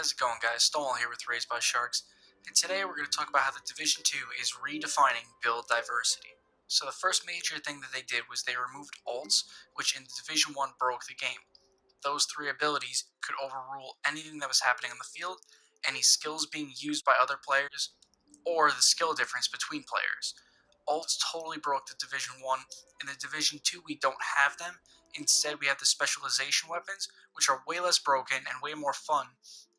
How's it going, guys? Stonewall here with Raised by Sharks, and today we're going to talk about how the Division 2 is redefining build diversity. So the first major thing that they did was they removed ults, which in Division 1 broke the game. Those three abilities could overrule anything that was happening on the field, any skills being used by other players, or the skill difference between players. Ults totally broke the Division 1. In the Division 2, we don't have them. Instead, we have the specialization weapons, which are way less broken and way more fun,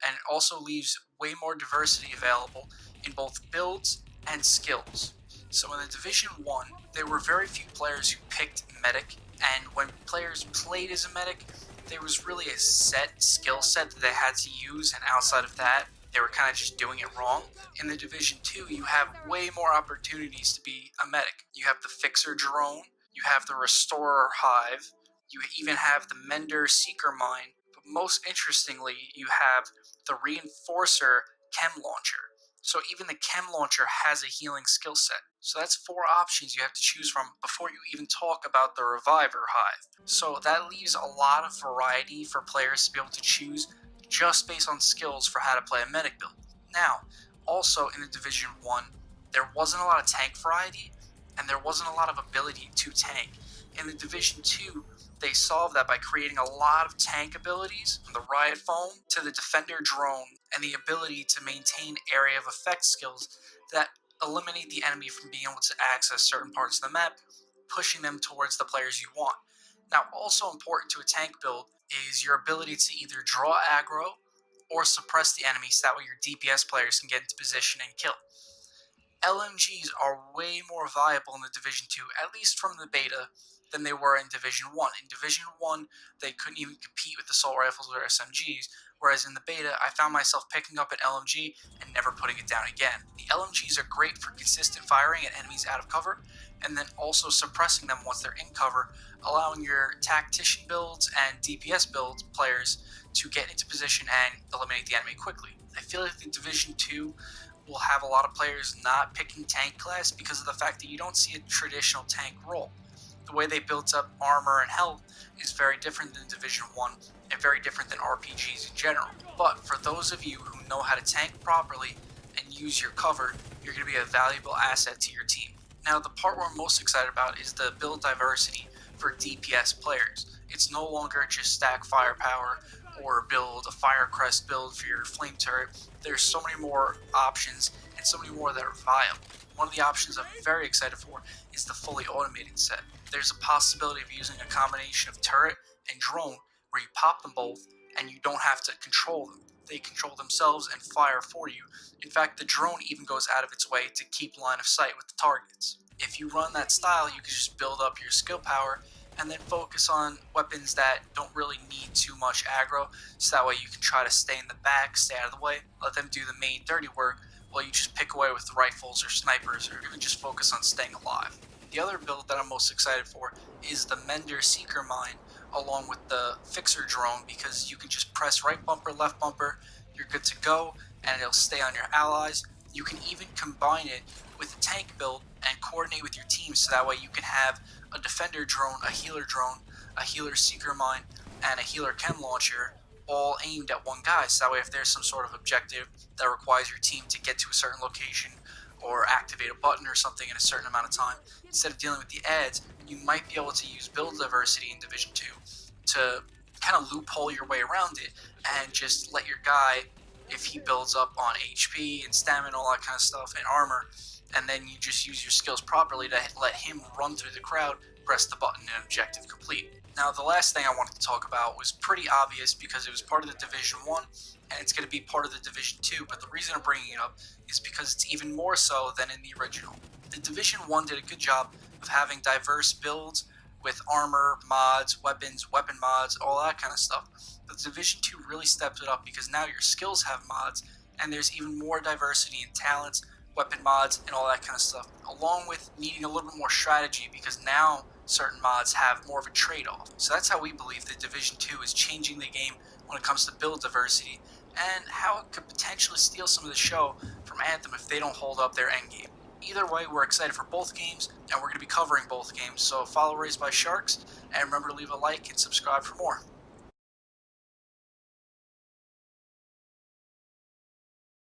and also leaves way more diversity available in both builds and skills. So in the Division 1, there were very few players who picked medic, and when players played as a medic, there was really a set skill set that they had to use, and outside of that, they were kind of just doing it wrong. In the Division 2, you have way more opportunities to be a medic. You have the Fixer Drone, you have the Restorer Hive, you even have the Mender Seeker Mine, but most interestingly, you have the Reinforcer Chem Launcher. So even the Chem Launcher has a healing skill set. So that's 4 options you have to choose from before you even talk about the Reviver Hive. So that leaves a lot of variety for players to be able to choose just based on skills for how to play a medic build. Now, also in the Division 1, there wasn't a lot of tank variety, and there wasn't a lot of ability to tank. In the Division 2, they solved that by creating a lot of tank abilities, from the Riot Foam to the Defender Drone, and the ability to maintain area of effect skills that eliminate the enemy from being able to access certain parts of the map, pushing them towards the players you want. Now, also important to a tank build is your ability to either draw aggro or suppress the enemy so that way your DPS players can get into position and kill. LMGs are way more viable in the Division 2, at least from the beta, than they were in Division 1. In Division 1, they couldn't even compete with assault rifles or SMGs, whereas in the beta, I found myself picking up an LMG and never putting it down again. The LMGs are great for consistent firing at enemies out of cover, and then also suppressing them once they're in cover, allowing your tactician builds and DPS builds players to get into position and eliminate the enemy quickly. I feel like the Division 2 will have a lot of players not picking tank class because of the fact that you don't see a traditional tank role. The way they built up armor and health is very different than Division 1 and very different than RPGs in general. But for those of you who know how to tank properly and use your cover, you're going to be a valuable asset to your team. Now, the part we're most excited about is the build diversity for DPS players. It's no longer just stack firepower or build a Firecrest build for your flame turret. There's so many more options and so many more that are viable. One of the options I'm very excited for is the fully automated set. There's a possibility of using a combination of turret and drone where you pop them both and you don't have to control them. They control themselves and fire for you. In fact, the drone even goes out of its way to keep line of sight with the targets. If you run that style, you can just build up your skill power and then focus on weapons that don't really need too much aggro, so that way you can try to stay in the back, stay out of the way, let them do the main dirty work, while you just pick away with rifles or snipers, or even just focus on staying alive. The other build that I'm most excited for is the Mender Seeker Mine, along with the Fixer Drone, because you can just press right bumper, left bumper, you're good to go, and it'll stay on your allies. You can even combine it with a tank build and coordinate with your team, so that way you can have a Defender Drone, a Healer Seeker Mine, and a Healer Chem Launcher, all aimed at one guy. So that way if there's some sort of objective that requires your team to get to a certain location or activate a button or something in a certain amount of time, instead of dealing with the ads, you might be able to use build diversity in Division 2 to kind of loophole your way around it and just let your guy, if he builds up on HP and stamina, all that kind of stuff, and armor, and then you just use your skills properly to let him run through the crowd, press the button, and objective complete. Now, the last thing I wanted to talk about was pretty obvious because it was part of the Division 1, and it's going to be part of the Division 2, but the reason I'm bringing it up is because it's even more so than in the original. The Division 1 did a good job of having diverse builds with armor, mods, weapons, weapon mods, all that kind of stuff. But the Division 2 really stepped it up because now your skills have mods, and there's even more diversity in talents, weapon mods, and all that kind of stuff, along with needing a little bit more strategy because now certain mods have more of a trade-off. So that's how we believe that Division 2 is changing the game when it comes to build diversity, and how it could potentially steal some of the show from Anthem if they don't hold up their endgame. Either way, we're excited for both games, and we're going to be covering both games, so follow Raised by Sharks, and remember to leave a like and subscribe for more.